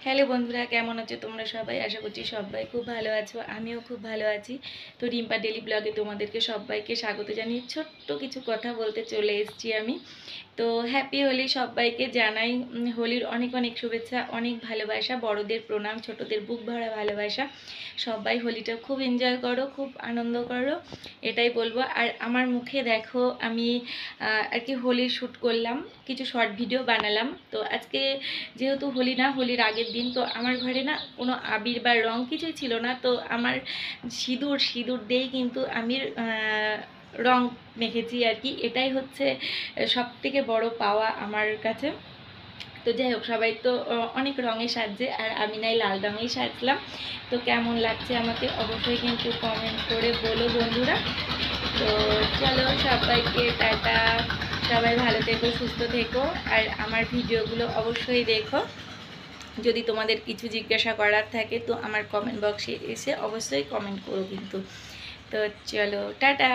Hello বন্ধুরা, কেমন আছো তোমরা সবাই? আশা করছি সবাই খুব ভালো আছো। আমিও খুব ভালো আছি। তো রিম্পা ডেলি ব্লগে তোমাদেরকে সবাইকে স্বাগত জানিয়ে ছোট্ট কিছু কথা বলতে চলে এসেছি আমি। তো হ্যাপি হোলি সবাইকে জানাই। হোলির অনেক অনেক শুভেচ্ছা, অনেক ভালোবাসা, বড়দের প্রণাম, ছোটদের বুক ভরা ভালোবাসা। সবাই হোলিটা খুব এনজয় করো, খুব আনন্দ করো, এটাই বলবো। আর আমার মুখে দেখো আমি আর কি হোলির শ্যুট করলাম, কিছু শর্ট ভিডিও বানালাম। তো আজকে যেহেতু হোলি না, হোলির আগের দিন, তো আমার ঘরে না কোনো আবির বা রং কিছুই ছিল না। তো আমার সিঁদুর দিয়েই কিন্তু আমি রং মেখেছি আর কি। এটাই হচ্ছে সব থেকে বড় পাওয়া আমার কাছে। তো যাই হোক, সবাই তো অনেক রঙে সাজছে, আর আমি নাই লাল রঙেই সাজলাম। তো কেমন লাগছে আমাকে অবশ্যই কিন্তু কমেন্ট করে বলো বন্ধুরা। তো চলো, সবাইকে টাটা। সবাই ভালো থেকো, সুস্থ থেকো, আর আমার ভিডিওগুলো অবশ্যই দেখো। যদি তোমাদের কিছু জিজ্ঞাসা করার থাকে তো আমার কমেন্ট বক্সে এসে অবশ্যই কমেন্ট করো কিন্তু। তো চলো, টাটা।